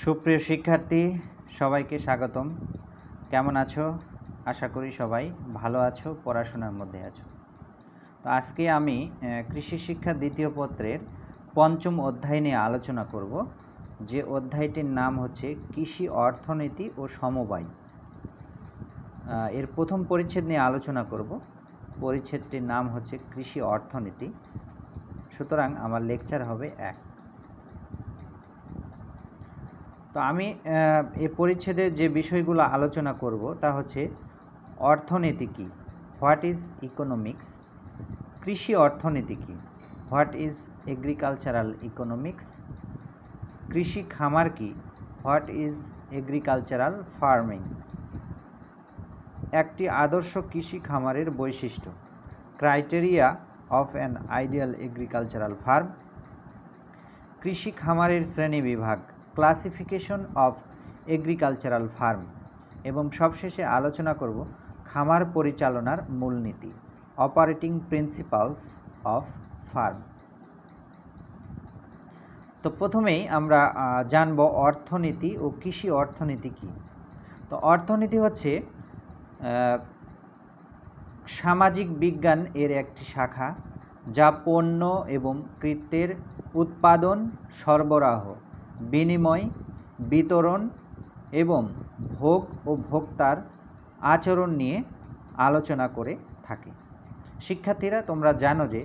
সুপ্রিয় শিক্ষার্থী সবাইকে স্বাগতম। কেমন আছো? আশা করি সবাই ভালো আছো, পড়াশোনার মধ্যে আছো। তো আজকে আমি কৃষি শিক্ষা দ্বিতীয় পত্রের পঞ্চম অধ্যায় নিয়ে আলোচনা করব, যে অধ্যায়টির নাম হচ্ছে কৃষি অর্থনীতি ও সমবায়। এর প্রথম পরিচ্ছেদ নিয়ে আলোচনা করব। পরিচ্ছেদটির নাম হচ্ছে কৃষি অর্থনীতি। সুতরাং আমার লেকচার হবে 1। তো আমি এই পরিচ্ছেদে যে বিষয়গুলো আলোচনা করব তা হচ্ছে অর্থনীতি কী, হোয়াট ইজ ইকোনমিক্স, কৃষি অর্থনীতি কী, হোয়াট ইজ এগ্রিকালচারাল ইকোনমিক্স, কৃষি খামার কী, হোয়াট ইজ এগ্রিকালচারাল ফার্মিং, একটি আদর্শ কৃষি খামারের বৈশিষ্ট্য, criteria of an ideal agricultural farm, কৃষি খামারের শ্রেণীবিভাগ, ক্লাসিফিকেশন অফ এগ্রিকালচারাল ফার্ম, এবং সবশেষে আলোচনা করব খামার পরিচালনার মূলনীতি, অপারেটিং প্রিন্সিপালস অফ ফার্ম। তো প্রথমেই আমরা জানব অর্থনীতি ও কৃষি অর্থনীতি কী। তো অর্থনীতি হচ্ছে সামাজিক বিজ্ঞান এর একটি শাখা, যা পণ্য এবং কৃত্যের উৎপাদন, সরবরাহ, বিনিময়, বিতরণ এবং ভোগ ও ভোক্তার আচরণ নিয়ে আলোচনা করে থাকে। শিক্ষার্থীরা, তোমরা জানো যে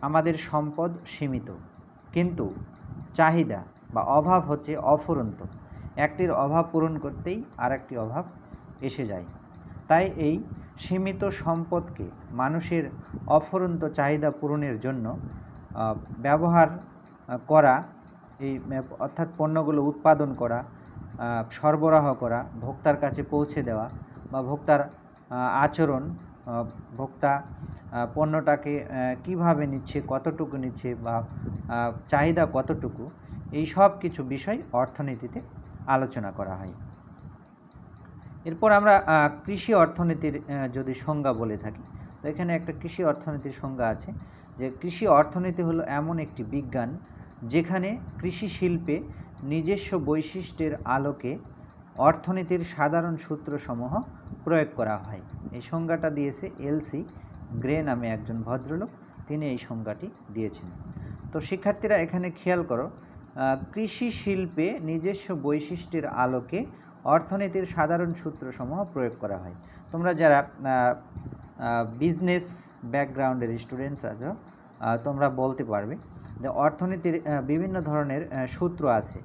আমাদের সম্পদ সীমিত, কিন্তু চাহিদা বা অভাব হচ্ছে অফুরন্ত। একটির অভাব পূরণ করতেই আরেকটি অভাব এসে যায়। তাই এই সীমিত সম্পদকে মানুষের অফুরন্ত চাহিদা পূরণের জন্য ব্যবহার করা, এই অর্থাৎ পণ্যগুলো উৎপাদন করা, সরবরাহ করা, ভোক্তার কাছে পৌঁছে দেওয়া, বা ভোক্তার আচরণ, ভোক্তা পণ্যটাকে কিভাবে নিচ্ছে, কতটুকু নিচ্ছে, বা চাহিদা কতটুকু, এই সব কিছু বিষয় অর্থনীতিতে আলোচনা করা হয়। এরপর আমরা কৃষি অর্থনীতির যদি সংজ্ঞা বলে থাকি, তো এখানে একটা কৃষি অর্থনীতির সংজ্ঞা আছে, যে কৃষি অর্থনীতি হলো এমন একটি বিজ্ঞান যেখানে কৃষি শিল্পে নিজস্ব বৈশিষ্ট্যের আলোকে অর্থনীতির সাধারণ সূত্রসমূহ প্রয়োগ করা হয়। এই সংজ্ঞাটা দিয়েছে এলসি গ্রে নামে একজন ভদ্রলোক, তিনি এই সংজ্ঞাটি দিয়েছেন। তো শিক্ষার্থীরা এখানে খেয়াল করো, কৃষি শিল্পে নিজস্ব বৈশিষ্ট্যের আলোকে অর্থনীতির সাধারণ সূত্রসমূহ প্রয়োগ করা হয়। তোমরা যারা বিজনেস ব্যাকগ্রাউন্ডের স্টুডেন্টস আছো, তোমরা বলতে পারবে যে অর্থনীতির বিভিন্ন ধরনের সূত্র আছে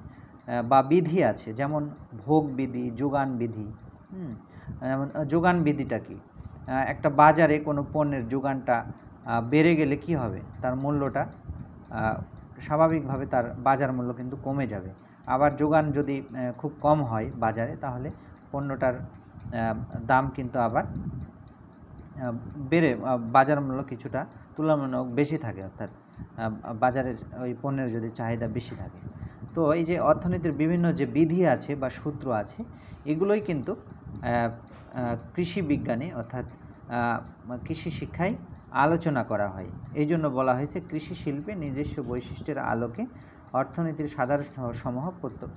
বা বিধি আছে, যেমন ভোগ বিধি, যোগান বিধি। যেমন যোগান বিধিটা কি? একটা বাজারে কোনো পণ্যের যোগানটা বেড়ে গেলে কি হবে? তার মূল্যটা স্বাভাবিকভাবে তার বাজার মূল্য কিন্তু কমে যাবে। আবার যোগান যদি খুব কম হয় বাজারে, তাহলে পণ্যটার দাম কিন্তু আবার বেড়ে বাজার মূল্য কিছুটা তুলনামূলক বেশি থাকে, অর্থাৎ বাজারের ওই পণ্যের যদি চাহিদা বেশি থাকে। তো এই যে অর্থনীতির বিভিন্ন যে বিধি আছে বা সূত্র আছে, এগুলোই কিন্তু কৃষি বিজ্ঞানে অর্থাৎ কৃষি শিক্ষায় আলোচনা করা হয়। এই জন্য বলা হয়েছে কৃষি শিল্পে নিজস্ব বৈশিষ্ট্যের আলোকে অর্থনীতির সাধারণ সমূহ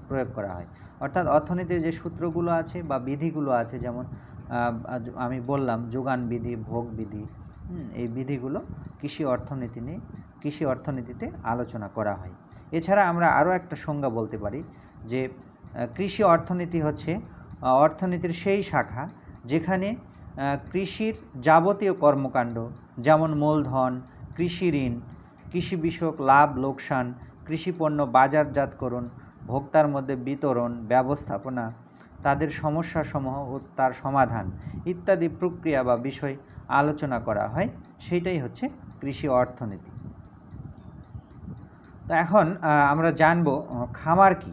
প্রয়োগ করা হয়। অর্থাৎ অর্থনীতির যে সূত্রগুলো আছে বা বিধিগুলো আছে, যেমন আমি বললাম যোগান বিধি, ভোগ বিধি, এই বিধিগুলো কৃষি অর্থনীতিতে আলোচনা করা হয়। এছাড়া আমরা আরও একটা সংজ্ঞা বলতে পারি যে কৃষি অর্থনীতি হচ্ছে অর্থনীতির সেই শাখা যেখানে কৃষির যাবতীয় কর্মকাণ্ড, যেমন মূলধন, কৃষি ঋণ, কৃষি বিষয়ক লাভ লোকসান, কৃষিপণ্য বাজারজাতকরণ, ভোক্তার মধ্যে বিতরণ, ব্যবস্থাপনা, তাদের সমস্যাসমূহ ও তার সমাধান ইত্যাদি প্রক্রিয়া বা বিষয় আলোচনা করা হয়। সেইটাই হচ্ছে কৃষি অর্থনীতি। তো এখন আমরা জানব খামার কি,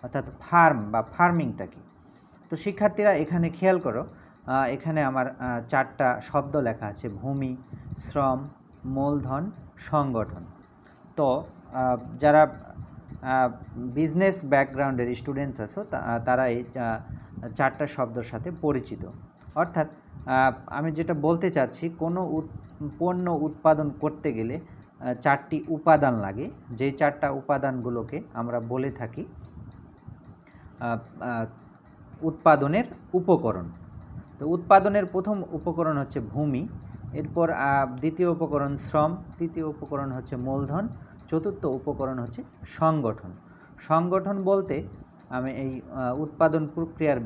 অর্থাৎ ফার্ম বা ফার্মিংটা কি। তো শিক্ষার্থীরা এখানে খেয়াল করো, এখানে আমার 4টা শব্দ লেখা আছে: ভূমি, শ্রম, মূলধন, সংগঠন। তো যারা বিজনেস ব্যাকগ্রাউন্ডের স্টুডেন্টস আছো, তারা এই 4টা শব্দের সাথে পরিচিত। অর্থাৎ আমি যেটা বলতে চাচ্ছি, কোনো পণ্য উৎপাদন করতে গেলে 4টি উপাদান লাগে, যেই 4টা উপাদানগুলোকে আমরা বলে থাকি আহ, আহ, উৎপাদনের উপকরণ। তো উৎপাদনের প্রথম উপকরণ হচ্ছে ভূমি, এরপর দ্বিতীয় উপকরণ শ্রম, তৃতীয় উপকরণ হচ্ছে মূলধন, চতুর্থ উপকরণ হচ্ছে সংগঠন। সংগঠন বলতে আমি এই উৎপাদন প্রক্রিয়ার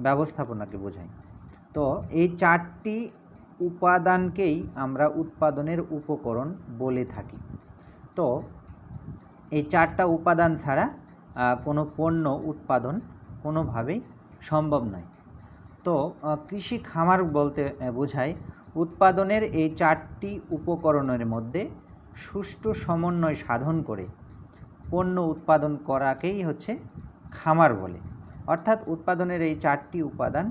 ব্যবস্থাপনাকে বোঝাই। তো এই চারটি উপাদানকেই আমরা উৎপাদনের উপকরণ বলে থাকি। তো এই চারটা উপাদান ছাড়া কোনো পণ্য উৎপাদন কোনোভাবেই সম্ভব নয়। তো কৃষি খামার বলতে বোঝায় উৎপাদনের এই চারটি উপকরণের মধ্যে সুষ্ঠু সমন্বয় সাধন করে পণ্য উৎপাদন করাকেই হচ্ছে খামার বলে। অর্থাৎ উৎপাদনের এই চারটি উপাদান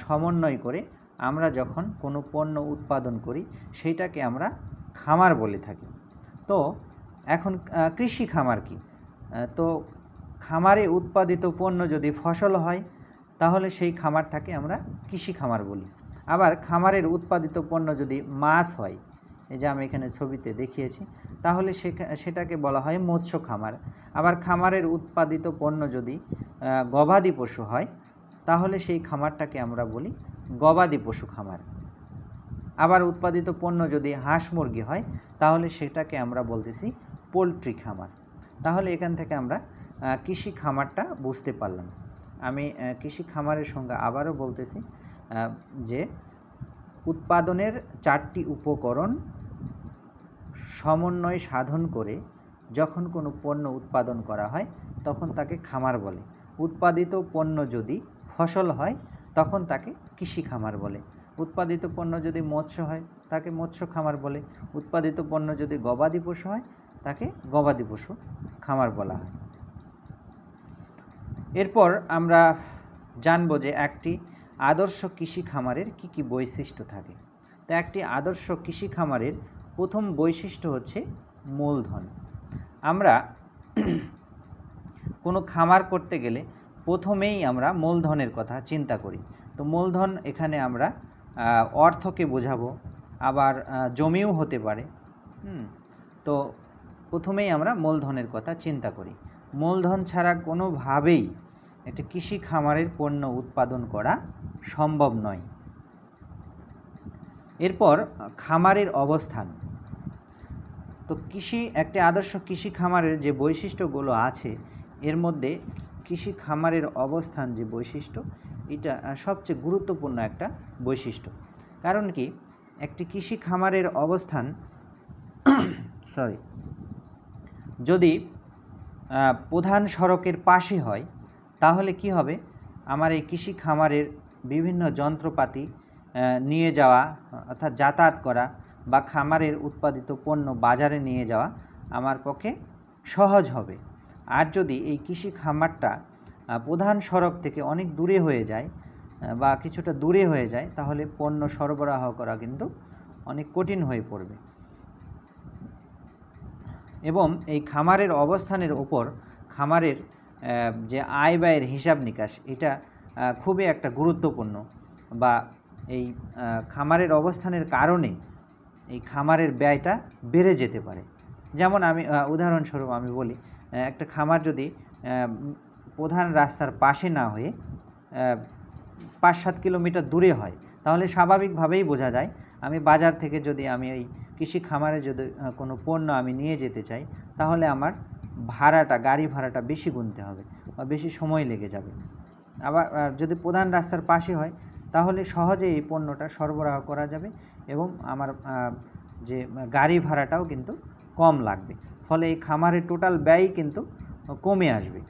সমন্বয় করে আমরা যখন কোনো পণ্য উৎপাদন করি সেইটাকে আমরা খামার বলে থাকি। তো এখন কৃষি খামার কি? তো খামারে উৎপাদিত পণ্য যদি ফসল হয় তাহলে সেই খামারটাকে আমরা কৃষি খামার বলি। আবার খামারের উৎপাদিত পণ্য যদি মাছ হয়, এই যে আমি এখানে ছবিতে দেখিয়েছি, তাহলে সেটাকে বলা হয় মৎস্য খামার। আবার খামারের উৎপাদিত পণ্য যদি গবাদি পশু হয় তাহলে সেই খামারটাকে আমরা বলি গবাদি পশু খামার। আবার উৎপাদিত পণ্য যদি হাঁস মুরগি হয় তাহলে সেটাকে আমরা বলতেছি পোলট্রি খামার। তাহলে এখান থেকে আমরা কৃষি খামারটা বুঝতে পারলাম। আমি কৃষি খামারের সঙ্গে আবারও বলতেছি যে উৎপাদনের চারটি উপকরণ সমন্বয় সাধন করে যখন কোনো পণ্য উৎপাদন করা হয় তখন তাকে খামার বলে। উৎপাদিত পণ্য যদি ফসল হয় তখন তাকে কৃষি খামার বলে। উৎপাদিত পণ্য যদি মৎস্য হয় তাকে মৎস্য খামার বলে। উৎপাদিত পণ্য যদি গবাদি পশু হয় তাকে গবাদি পশু খামার বলা হয়। এরপর আমরা জানব যে একটি আদর্শ কৃষি খামারের কি কি বৈশিষ্ট্য থাকে। তো একটি আদর্শ কৃষি খামারের প্রথম বৈশিষ্ট্য হচ্ছে মূলধন। আমরা কোনো খামার করতে গেলে প্রথমেই আমরা মূলধনের কথা চিন্তা করি। তো মূলধন এখানে আমরা অর্থকে বোঝাবো, আবার জমিও হতে পারে। তো প্রথমেই আমরা মূলধনের কথা চিন্তা করি। মূলধন ছাড়া কোনোভাবেই একটি কৃষি খামারের পণ্য উৎপাদন করা সম্ভব নয়। এরপর খামারের অবস্থান। তো একটি আদর্শ কৃষি খামারের যে বৈশিষ্ট্যগুলো আছে এর মধ্যে কৃষি খামারের অবস্থান যে বৈশিষ্ট্য, এটা সবচেয়ে গুরুত্বপূর্ণ একটা বৈশিষ্ট্য। কারণ কি, একটি কৃষি খামারের অবস্থান যদি প্রধান সড়কের পাশে হয় তাহলে কি হবে, আমার এই কৃষি খামারের বিভিন্ন যন্ত্রপাতি নিয়ে যাওয়া অর্থাৎ যাতায়াত করা বা খামারের উৎপাদিত পণ্য বাজারে নিয়ে যাওয়া আমার পক্ষে সহজ হবে। আর যদি এই কৃষি খামারটা প্রধান সড়ক থেকে অনেক দূরে হয়ে যায় বা কিছুটা দূরে হয়ে যায় তাহলে পণ্য সরবরাহ করা কিন্তু অনেক কঠিন হয়ে পড়বে। এবং এই খামারের অবস্থানের উপর খামারের যে আয় ব্যয়ের হিসাব নিকাশ, এটা খুবই একটা গুরুত্বপূর্ণ। বা এই খামারের অবস্থানের কারণে এই খামারের ব্যয়টা বেড়ে যেতে পারে। যেমন আমি উদাহরণস্বরূপ আমি বলি, একটা খামার যদি প্রধান রাস্তার পাশে না হয়ে 5-7 কিলোমিটার দূরে হয় তাহলে স্বাভাবিকভাবেই বোঝা যায় আমি বাজার থেকে যদি আমি ওই কৃষি খামারে যদি কোনো পণ্য আমি নিয়ে যেতে চাই তাহলে আমার গাড়ি ভাড়াটা বেশি গুনতে হবে বা বেশি সময় লেগে যাবে। আবার যদি প্রধান রাস্তার পাশে হয় তাহলে সহজে এই পণ্যটা সরবরাহ করা যাবে এবং আমার যে গাড়ি ভাড়াটাও কিন্তু কম লাগবে। ফলে এই খামারের টোটাল ব্যয় কিন্তু কমে আসবে।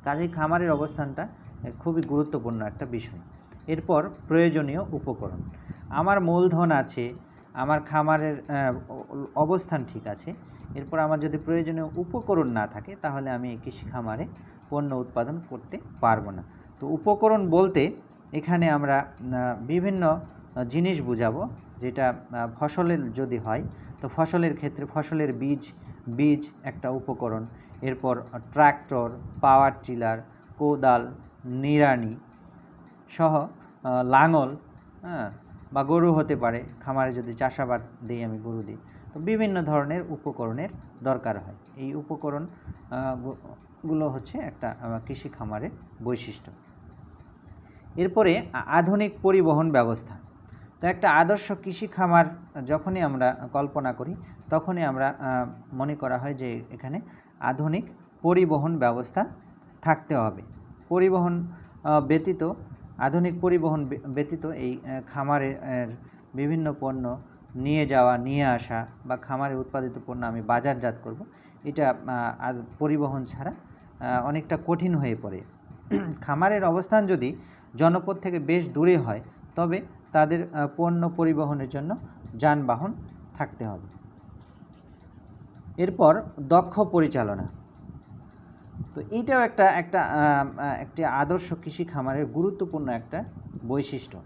কাজেই খামারের অবস্থানটা খুবই গুরুত্বপূর্ণ একটা বিষয়। এরপর প্রয়োজনীয় উপকরণ। আমার মূলধন আছে, আমার খামারের অবস্থান ঠিক আছে, এরপর আমার যদি প্রয়োজনীয় উপকরণ না থাকে তাহলে আমি এই কৃষি খামারে পণ্য উৎপাদন করতে পারবো না। তো উপকরণ বলতে এখানে আমরা বিভিন্ন জিনিস বুঝাবো। যেটা ফসলের যদি হয় তো ফসলের ক্ষেত্রে ফসলের বীজ একটা উপকরণ। এরপর ট্রাক্টর, পাওয়ার টিলার, কোদাল, নিড়ানি সহ লাঙল, বা গরু হতে পারে, খামারে যদি চাষাবাদ দিই আমি গরু দিই, তো বিভিন্ন ধরনের উপকরণের দরকার হয়। এই উপকরণ এইগুলো হচ্ছে একটা কৃষি খামারের বৈশিষ্ট্য। এরপরে আধুনিক পরিবহন ব্যবস্থা। তো একটা আদর্শ কৃষি খামার যখনই আমরা কল্পনা করি তখনই আমরা মনে করা হয় যে এখানে আধুনিক পরিবহন ব্যবস্থা থাকতে হবে। পরিবহন ব্যতীত, আধুনিক পরিবহন ব্যতীত এই খামারের বিভিন্ন পণ্য নিয়ে যাওয়া, নিয়ে আসা বা খামারে উৎপাদিত পণ্য আমি বাজারজাত করব, এটা পরিবহন ছাড়া অনেকটা কঠিন হয়ে পড়ে। খামারের অবস্থান যদি জনপদ থেকে বেশ দূরে হয় তবে তাদের পণ্য পরিবহনের জন্য যানবাহন থাকতে হবে। এরপর দক্ষ পরিচালনা। তো এইটাও একটি আদর্শ কৃষি খামারের গুরুত্বপূর্ণ একটা বৈশিষ্ট্য।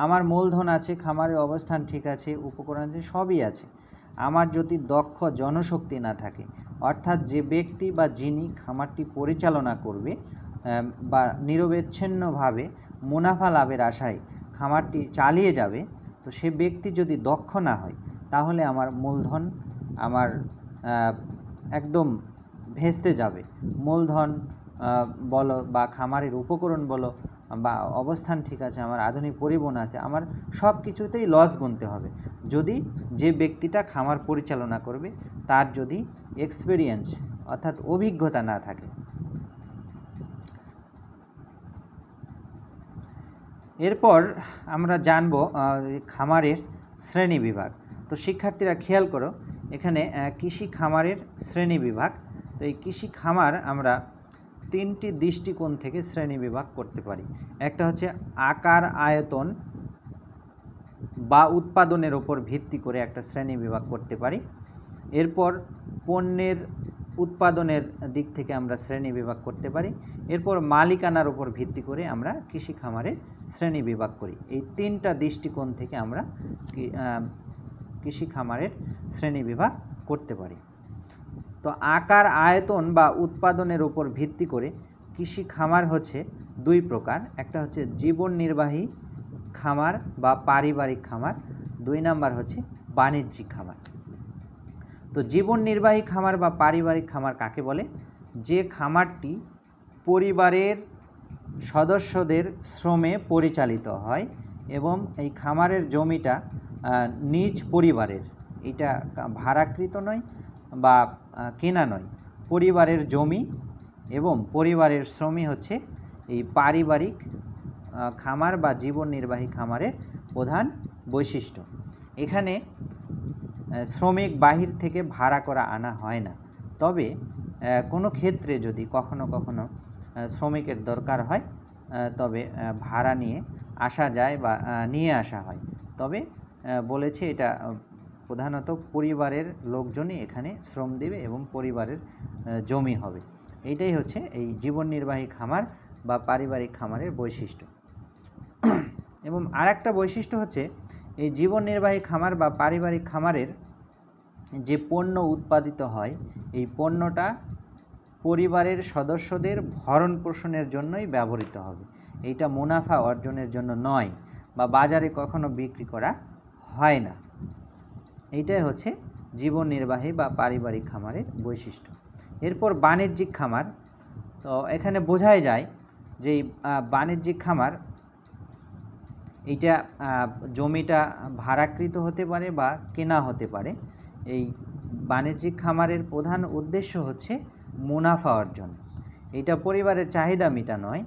আমার মূলধন আছে, খামারের অবস্থান ঠিক আছে, উপকরণ আছে, সবই আছে, আমার যদি দক্ষ জনশক্তি না থাকে, অর্থাৎ যে ব্যক্তি বা যিনি খামারটি পরিচালনা করবে বা নিরবচ্ছিন্নভাবে মুনাফা লাভের আশায় খামারটি চালিয়ে যাবে, তো সে ব্যক্তি যদি দক্ষ না হয় তাহলে আমার মূলধন আমার একদম ভেস্তে যাবে। মূলধন বলো বা খামারের উপকরণ বলো বা অবস্থান ঠিক আছে, আমার আধুনিক পরিবহন আছে, আমার সব কিছুতেই লস গুনতে হবে যদি যে ব্যক্তিটা খামার পরিচালনা করবে তার যদি এক্সপেরিয়েন্স অর্থাৎ অভিজ্ঞতা না থাকে। এরপর আমরা জানব খামারের শ্রেণী বিভাগ। তো শিক্ষার্থীরা খেয়াল করো, এখানে কৃষি খামারের শ্রেণী বিভাগ। তো এই কৃষি খামার আমরা তিনটি দৃষ্টিকোণ থেকে শ্রেণী বিভাগ করতে পারি। একটা হচ্ছে আকার, আয়তন বা উৎপাদনের উপর ভিত্তি করে একটা শ্রেণী বিভাগ করতে পারি। এরপর পণ্যের উৎপাদনের দিক থেকে আমরা শ্রেণী বিভাগ করতে পারি। এরপর মালিকানার উপর ভিত্তি করে আমরা কৃষি খামারে শ্রেণী বিভাগ করি। এই তিনটা দৃষ্টিকোণ থেকে আমরা কৃষি খামারের শ্রেণী বিভাগ করতে পারি। তো আকার, আয়তন বা উৎপাদনের উপর ভিত্তি করে কৃষি খামার হচ্ছে দুই প্রকার। একটা হচ্ছে জীবন নির্বাহী খামার বা পারিবারিক খামার, দুই নাম্বার হচ্ছে বাণিজ্যিক খামার। তো জীবন নির্বাহী খামার বা পারিবারিক খামার কাকে বলে? যে খামারটি পরিবারের সদস্যদের শ্রমে পরিচালিত হয় এবং এই খামারের জমিটা নিজ পরিবারের, এটা ভাড়াকৃত নয় বা কেনা নয়, পরিবারের জমি এবং পরিবারের শ্রমই হচ্ছে এই পারিবারিক খামার বা জীবন নির্বাহী খামারের প্রধান বৈশিষ্ট্য। এখানে শ্রমিক বাহির থেকে ভাড়া করা আনা হয় না, তবে কোনো ক্ষেত্রে যদি কখনো কখনো শ্রমিকের দরকার হয় তবে ভাড়া নিয়ে আসা যায় বা নিয়ে আসা হয়। তবে বলেছে এটা প্রধানত পরিবারের লোকজনই এখানে শ্রম দেবে এবং পরিবারের জমি হবে। এইটাই হচ্ছে এই জীবন নির্বাহী খামার বা পারিবারিক খামারের বৈশিষ্ট্য। এবং আরেকটা বৈশিষ্ট্য হচ্ছে এই জীবন নির্বাহী খামার বা পারিবারিক খামারের যে পণ্য উৎপাদিত হয়, এই পণ্যটা পরিবারের সদস্যদের ভরণ পোষণের জন্যই ব্যবহৃত হবে, এইটা মুনাফা অর্জনের জন্য নয় বা বাজারে কখনো বিক্রি করা হয় না। এইটাই হচ্ছে জীবন নির্বাহী বা পারিবারিক খামারের বৈশিষ্ট্য। এরপর বাণিজ্যিক খামার। তো এখানে বোঝাই যায় যে বাণিজ্যিক খামার এইটা জমিটা ভাড়াকৃত হতে পারে বা কেনা হতে পারে। এই বাণিজ্যিক খামারের প্রধান উদ্দেশ্য হচ্ছে মুনাফা অর্জন। এটা পরিবারের চাহিদা মেটা নয়,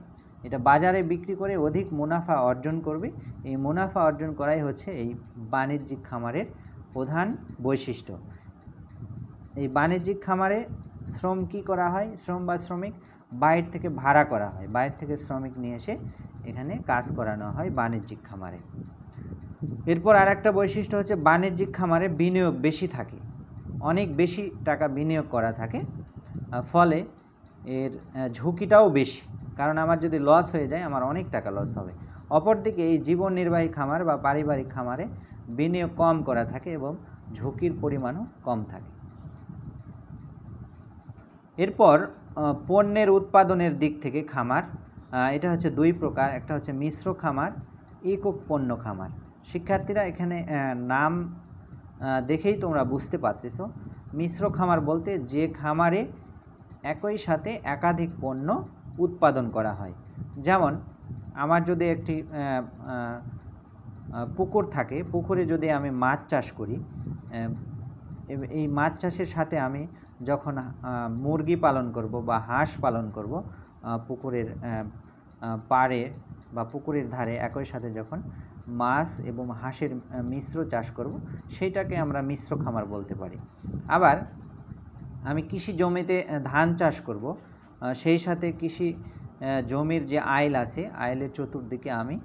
এটা বাজারে বিক্রি করে অধিক মুনাফা অর্জন করবে। এই মুনাফা অর্জন করাই হচ্ছে এই বাণিজ্যিক খামারের প্রধান বৈশিষ্ট্য। এই বাণিজ্যিক খামারে শ্রম কি করা হয়? শ্রম বা শ্রমিক বাইরে থেকে ভাড়া করা হয়, বাইরে থেকে শ্রমিক নিয়ে এসে এখানে কাজ করানো হয় বাণিজ্যিক খামারে। এরপর আর একটা বৈশিষ্ট্য হচ্ছে বাণিজ্যিক খামারে বিনিয়োগ বেশি থাকে, অনেক বেশি টাকা বিনিয়োগ করা থাকে, ফলে এর ঝুঁকিটাও বেশি, কারণ আমার যদি লস হয়ে যায় আমার অনেক টাকা লস হবে। অপরদিকে এই জীবন নির্বাহী খামার বা পারিবারিক খামারে বিনিয়োগ কম করা থাকে এবং ঝুঁকির পরিমাণও কম থাকে। এরপর পণ্যের উৎপাদনের দিক থেকে খামার, এটা হচ্ছে দুই প্রকার। একটা হচ্ছে মিশ্র খামার, একক পণ্য খামার। শিক্ষার্থীরা এখানে নাম দেখেই তোমরা বুঝতে পারতেছো, মিশ্র খামার বলতে যে খামারে একই সাথে একাধিক পণ্য উৎপাদন করা হয়। যেমন আমার যদি একটি পুকুর থাকে, পুকুরে যদি আমি মাছ চাষ করি, এই মাছ চাষের সাথে আমি যখন মুরগি পালন করব বা হাঁস পালন করব, পুকুরের পাড়ে বা পুকুরের ধারে একই সাথে যখন মাছ এবং হাঁসের মিশ্র চাষ করব, সেইটাকে আমরা মিশ্র খামার বলতে পারি। আবার আমি কৃষি জমিতে ধান চাষ করব, সেই সাথে কৃষি জমির যে আইল আছে, আইলের চতুর্দিকে আমি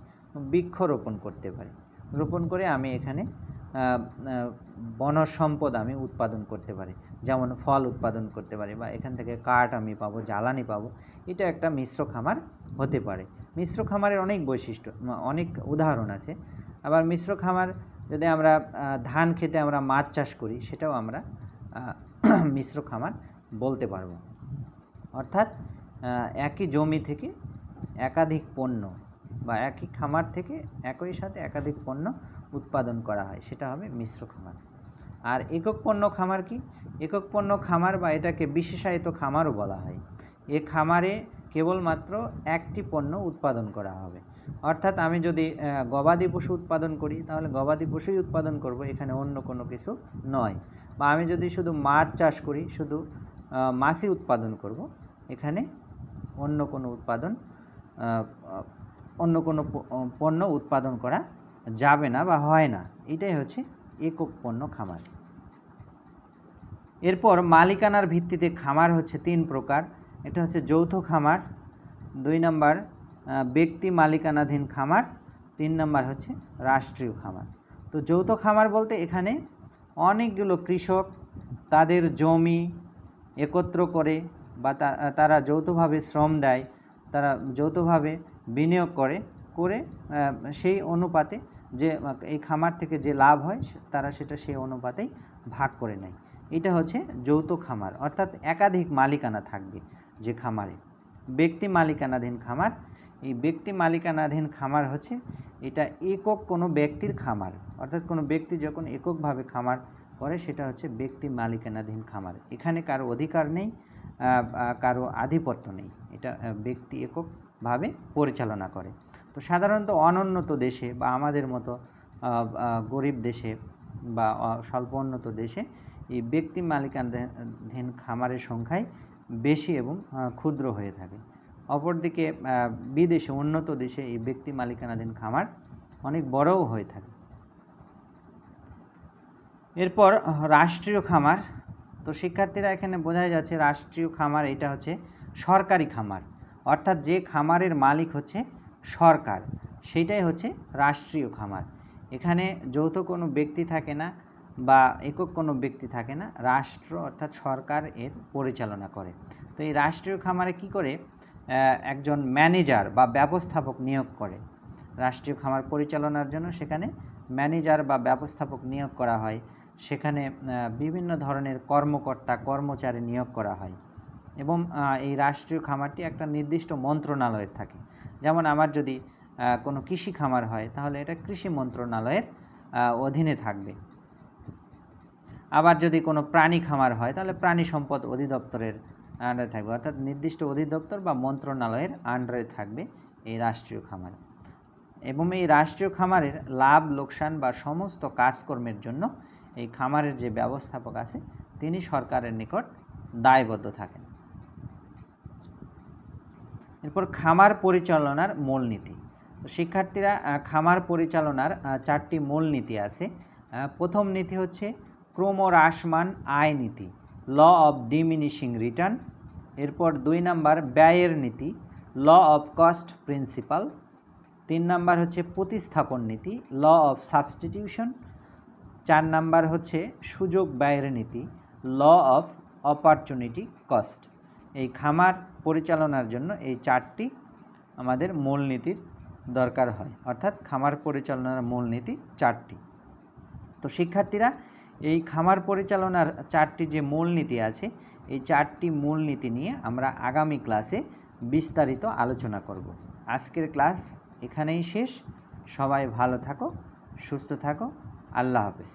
বৃক্ষ রোপণ করতে পারি। রোপণ করে আমি এখানে বনজ সম্পদ আমি উৎপাদন করতে পারি, যেমন ফল উৎপাদন করতে পারি, বা এখান থেকে কাঠ আমি পাবো, জ্বালানি পাবো। এটা একটা মিশ্র খামার হতে পারে। মিশ্র খামারের অনেক বৈশিষ্ট্য, অনেক উদাহরণ আছে। আবার মিশ্র খামার যদি আমরা ধান খেতে আমরা মাছ চাষ করি, সেটাও আমরা মিশ্র খামার বলতে পারবো। অর্থাৎ একই জমি থেকে একাধিক পণ্য বা একই খামার থেকে একই সাথে একাধিক পণ্য উৎপাদন করা হয়, সেটা হবে মিশ্র খামার। আর একক পণ্য খামার কি? একক পণ্য খামার বা এটাকে বিশেষায়িত খামারও বলা হয়। এ খামারে কেবলমাত্র একটি পণ্য উৎপাদন করা হবে। অর্থাৎ আমি যদি গবাদি পশু উৎপাদন করি, তাহলে গবাদি পশুই উৎপাদন করব, এখানে অন্য কোনো কিছু নয়। বা আমি যদি শুধু মাছ চাষ করি, শুধু মাছই উৎপাদন করব, এখানে অন্য কোনো পণ্য উৎপাদন করা যাবে না বা হয় না। এটাই হচ্ছে একক পণ্য খামার। এরপর মালিকানার ভিত্তিতে খামার হচ্ছে 3 প্রকার। এটা হচ্ছে যৌথ খামার, 2 নম্বর ব্যক্তি মালিকানাধীন খামার, 3 নম্বর হচ্ছে রাষ্ট্রীয় খামার। তো যৌথ খামার বলতে এখানে অনেকগুলো কৃষক তাদের জমি একত্র করে বা তারা যৌথভাবে শ্রম দেয়, তারা যৌথভাবে বিনিয়োগ করে সেই অনুপাতে যে এই খামার থেকে যে লাভ হয় তারা সেটা সেই অনুপাতেই ভাগ করে নেয়। এটা হচ্ছে যৌথ খামার, অর্থাৎ একাধিক মালিকানা থাকবে যে খামারে। ব্যক্তি মালিকানাধীন খামার, এই ব্যক্তি মালিকানাধীন খামার হচ্ছে এটা একক কোনো ব্যক্তির খামার, অর্থাৎ কোনো ব্যক্তি যখন এককভাবে খামার করে সেটা হচ্ছে ব্যক্তি মালিকানাধীন খামার। এখানে কারো অধিকার নেই, কারো আধিপত্য নেই, এটা ব্যক্তি এককভাবে পরিচালনা করে। তো সাধারণত অনুন্নত দেশে বা আমাদের মতো গরিব দেশে বা স্বল্প উন্নত দেশে এই ব্যক্তি মালিকানাধীন খামারের সংখ্যাই বেশি এবং ক্ষুদ্র হয়ে থাকে। অপরদিকে বিদেশে, উন্নত দেশে এই ব্যক্তি মালিকানাধীন খামার অনেক বড়ও হয়ে থাকে। এরপর রাষ্ট্রীয় খামার। তো শিক্ষার্থীরা এখানে বোঝা যাচ্ছে রাষ্ট্রীয় খামার এটা হচ্ছে সরকারি খামার, অর্থাৎ যে খামারের মালিক হচ্ছে সরকার, সেটাই হচ্ছে রাষ্ট্রীয় খামার। এখানে যৌথ কোনো ব্যক্তি থাকে না বা একক কোনো ব্যক্তি থাকে না, রাষ্ট্র অর্থাৎ সরকার এর পরিচালনা করে। তো এই রাষ্ট্রীয় খামারে কি করে একজন ম্যানেজার বা ব্যবস্থাপক নিয়োগ করে। রাষ্ট্রীয় খামার পরিচালনার জন্য সেখানে ম্যানেজার বা ব্যবস্থাপক নিয়োগ করা হয়, সেখানে বিভিন্ন ধরনের কর্মকর্তা কর্মচারী নিয়োগ করা হয় এবং এই রাষ্ট্রীয় খামারটি একটা নির্দিষ্ট মন্ত্রণালয়ের থাকে। যেমন আমার যদি কোনো কৃষি খামার হয়, তাহলে এটা কৃষি মন্ত্রণালয়ের অধীনে থাকবে। আবার যদি কোনো প্রাণী খামার হয়, তাহলে প্রাণী সম্পদ অধিদপ্তরের আন্ডারে থাকবে, অর্থাৎ নির্দিষ্ট অধিদপ্তর বা মন্ত্রণালয়ের আন্ডারে থাকবে এই রাষ্ট্রীয় খামার। এবং এই রাষ্ট্রীয় খামারের লাভ লোকসান বা সমস্ত কাজকর্মের জন্য এই খামারের যে ব্যবস্থাপক আছে তিনি সরকারের নিকট দায়বদ্ধ থাকেন। এরপর খামার পরিচালনার মূলনীতি। তো শিক্ষার্থীরা খামার পরিচালনার 4টি মূলনীতি আছে। প্রথম নীতি হচ্ছে ক্রমহ্রাসমান আয় নীতি, ল অফ ডিমিনিশিং রিটার্ন। এরপর 2 নম্বর ব্যয়ের নীতি, ল অফ কস্ট প্রিন্সিপাল। 3 নম্বর হচ্ছে প্রতিস্থাপন নীতি, ল অফ সাবস্টিটিউশন। 4 নম্বর হচ্ছে সুযোগ ব্যয়ের নীতি, ল অফ অপরচুনিটি কস্ট। এই খামার পরিচালনার জন্য এই 4টি আমাদের মূলনীতির দরকার হয়, অর্থাৎ খামার পরিচালনার মূলনীতি 4টি। তো শিক্ষার্থীরা এই খামার পরিচালনার 4টি যে মূলনীতি আছে, এই 4টি মূলনীতি নিয়ে আমরা আগামী ক্লাসে বিস্তারিত আলোচনা করব। আজকের ক্লাস এখানেই শেষ। সবাই ভালো থাকো, সুস্থ থাকো, আল্লাহ হাফেজ।